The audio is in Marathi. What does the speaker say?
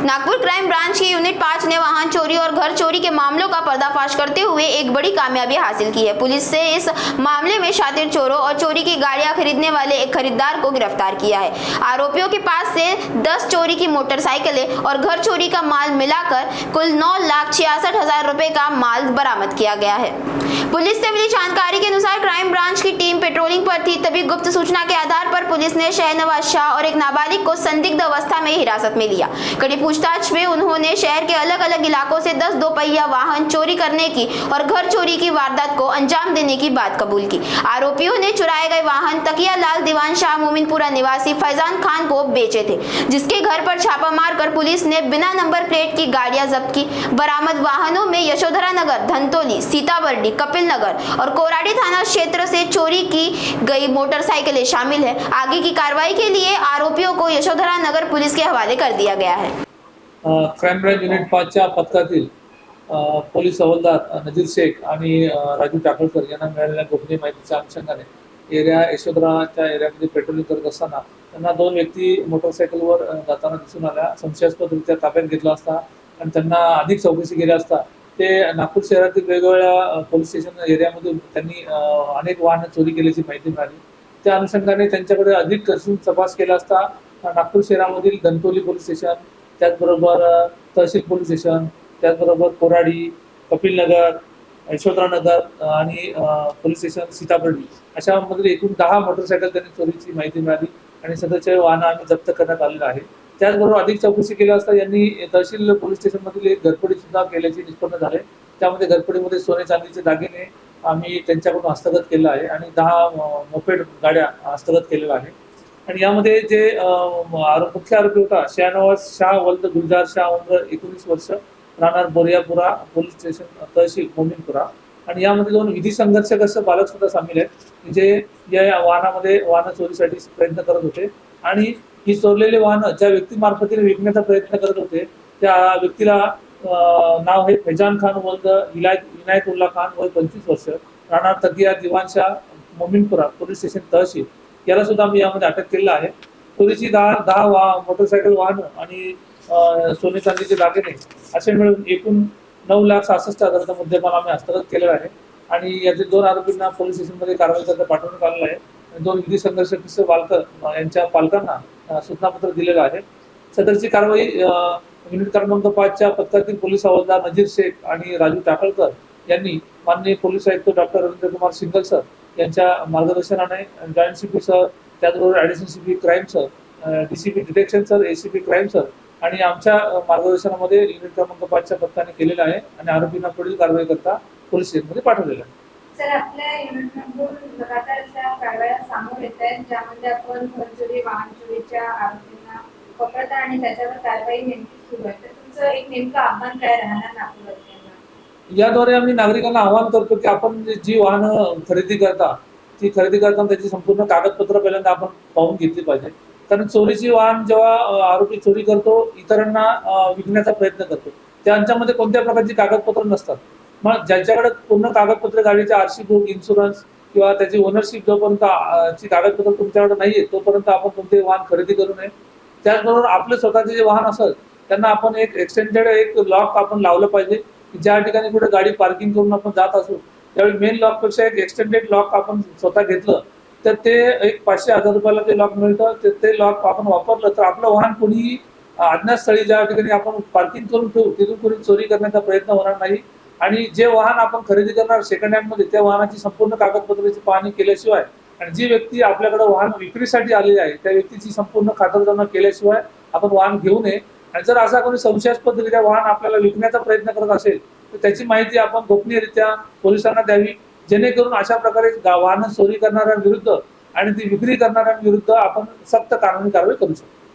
नागपुर क्राइम ब्रांच की यूनिट 5 ने वाहन चोरी और घर चोरी के मामलों का पर्दाफाश करते हुए एक बड़ी कामयाबी हासिल की है। पुलिस से इस मामले में शातिर चोरों और चोरी की गाड़ियां खरीदने वाले एक खरीदार को गिरफ्तार किया है। आरोपियों के पास से 10 चोरी की मोटरसाइकिलें और घर चोरी का माल मिलाकर कुल 9,66,000 रुपए का माल बरामद किया गया है। पुलिस से मिली जानकारी के अनुसार क्राइम ब्रांच की टीम पेट्रोलिंग पर थी, तभी गुप्त सूचना के आधार पर पुलिस ने शहनवाज शाह और एक नाबालिग को संदिग्ध अवस्था में हिरासत में लिया। कड़ी पूछताछ में उन्होंने शहर के अलग अलग इलाकों से 10 दोपहिया वाहन चोरी करने की और घर चोरी की वारदात को अंजाम देने की बात कबूल की। आरोपियों ने चुराए गए वाहन तकिया लाल दीवान शाह मोमिनपुरा निवासी फैजान खान को बेचे थे, जिसके घर पर छापा मारकर पुलिस ने बिना नंबर प्लेट की गाड़ियां जब्त की। बरामद वाहनों में यशोधरा नगर, धनतोली, सीताबर्डी, कपिल नगर और कोराडी थाना क्षेत्र से चोरी की गई मोटरसाइकिलें शामिल है। आगे की कार्रवाई के लिए आरोपियों को यशोधरा नगर पुलिस के हवाले कर दिया गया है। क्राइम ब्रांच युनिट 5च्या पथकातील पोलीस हवालदार नजीर शेख आणि राजू टाकळकर यांना मिळालेल्या गोपनीय माहितीच्या अनुषंगाने एरिया यशोधराच्या एरियामध्ये पेट्रोलिंग करत असताना त्यांना 2 व्यक्ती मोटरसायकलवर जाताना दिसून आल्या। संशयास्पदरित्या ताब्यात घेतला असता आणि त्यांना अधिक चौकशी केली असता ते नागपूर शहरातील वेगवेगळ्या पोलीस स्टेशन एरियामधून त्यांनी अनेक वाहनं चोरी केल्याची माहिती मिळाली। त्या अनुषंगाने त्यांच्याकडे अधिक कसून तपास केला असता नागपूर शहरामधील धनतोली पोलीस स्टेशन, त्याचबरोबर तहसील पोलीस स्टेशन, त्याचबरोबर कोराडी, कपिल नगर, यशोधरा नगर आणि पोलीस स्टेशन सीताबर्डी अशा मध्ये एकूण 10 मोटरसायकल त्यांनी चोरीची माहिती मिळाली आणि सदरचे वाहन आम्ही जप्त करण्यात आलेलं आहे। त्याचबरोबर अधिक चौकशी केली असता यांनी तहसील पोलीस स्टेशन मधील एक घरफोडी सुद्धा केल्याचे निष्पन्न झाले। त्यामध्ये घरफोडीमध्ये सोने चांदीचे दागिने आम्ही त्यांच्याकडून हस्तगत केलं आहे आणि 10 मोपेड गाड्या हस्तगत केलेल्या आहे। आणि यामध्ये जे मुख्य आरोपी होता शहनवाज शाह वल्द गुलजार शाह उम्र 19 वर्ष, राहणार बोरियापुरा पोलीस स्टेशन तहसील मोमिनपुरा। आणि यामध्ये 2 विधी संघर्षक असे बालक सुद्धा सामील आहेत जे या वाहनामध्ये वाहन चोरीसाठी प्रयत्न करत होते आणि ही चोरलेली वाहनं ज्या व्यक्तीमार्फतीने विकण्याचा प्रयत्न करत होते त्या व्यक्तीला नाव आहे फैजान खान वल्द विनायकुल्ला खान वय 25 वर्ष, राहणार तकिया दिवानशाह मोमिनपुरा पोलीस स्टेशन तहसील। याला सुद्धा आम्ही यामध्ये अटक केलेला आहे। चोरीची 10 मोटरसायकल वाहनं आणि सोने चांदीचे दागिने असे मिळून एकूण 9,66,000चा मुद्देमाल आम्ही हस्तगत केलेला आहे आणि यातील 2 आरोपींना पोलीस स्टेशनमध्ये कारवाई करता पाठवण्यात आलेलं आहे। 2 विधी संघर्षक बालक यांच्या पालकांना सूचनापत्र दिलेलं आहे। सदरची कारवाई युनिट क्रमांक 5च्या पथकातील पोलीस हवालदार नजीर शेख आणि राजू टाकळकर यांनी माननीय पोलीस आयुक्त doctor Ravindra Kumar single sir यांच्या मार्गदर्शनाने जॉईंट सीपी सर, त्याचबरोबर additional CP crime sir, DCP detection sir, ACP crime sir आणि आमच्या मार्गदर्शनामध्ये युनिट क्रमांक 5च्या पथकाने केलेलं आहे आणि आरोपींना पुढील कारवाई करता पोलीस स्टेशनमध्ये पाठवलेलं आहे। सर, आपल्या युनिटमधून लगातार अशा कारवाया समोर येत आहेत ज्यामध्ये आपण घर चोरी, वाहन चोरीच्या आरोपींना पकडता आणि त्याच्यावर कारवाई नेमकी सुरू आहे। तर तुमचं एक नेमकं आव्हान काय राहणार नागपूरवासियांना? याद्वारे आम्ही नागरिकांना आवाहन करतो की आपण जी वाहनं खरेदी करताना त्याची संपूर्ण कागदपत्र पहिल्यांदा आपण पाहून घेतली पाहिजे। कारण चोरीची वाहन जेव्हा आरोपी चोरी करतो इतरांना विकण्याचा प्रयत्न करतो त्यांच्यामध्ये कोणत्या प्रकारची कागदपत्र नसतात। मग ज्याच्याकडे पूर्ण कागदपत्र, गाडीचे आरसी बुक, इन्शुरन्स किंवा त्याची ओनरशिप जोपर्यंत ची कागदपत्र तुमच्याकडे नाहीये तोपर्यंत आपण कोणते वाहन खरेदी करू नये। त्याचबरोबर आपले स्वतःचे जे वाहन असेल त्यांना आपण एक एक्सटेंडेड एक लॉक आपण लावलं पाहिजे। ज्या ठिकाणी कुठे गाडी पार्किंग करून आपण जात असू त्यावेळी मेन लॉक पेक्षा एक एक्सटेंडेड लॉक आपण स्वतः घेतलं तर ते एक 500-1000 रुपयाला ते लॉक मिळतं। ते लॉक आपण वापरलं तर आपलं वाहन कोणी अज्ञात स्थळी ज्या ठिकाणी आपण पार्किंग करून ठेवू तिथून कोणी चोरी करण्याचा प्रयत्न होणार नाही। आणि जे वाहन आपण खरेदी करणार सेकंड हँड मध्ये त्या वाहनाची संपूर्ण कागदपत्राची पाहणी केल्याशिवाय आणि जी व्यक्ती आपल्याकडे वाहन विक्रीसाठी आलेली आहे त्या व्यक्तीची संपूर्ण खातरजमा केल्याशिवाय आपण वाहन घेऊ नये। आणि जर असा कोणी संशयास्पदरित्या वाहन आपल्याला विकण्याचा प्रयत्न करत असेल तर त्याची माहिती आपण गोपनीयरित्या पोलिसांना द्यावी, जेणेकरून अशा प्रकारे वाहन चोरी करणाऱ्यांविरुद्ध आणि ती विक्री करणाऱ्यांविरुद्ध आपण सक्त कानूनी कारवाई करू शकतो।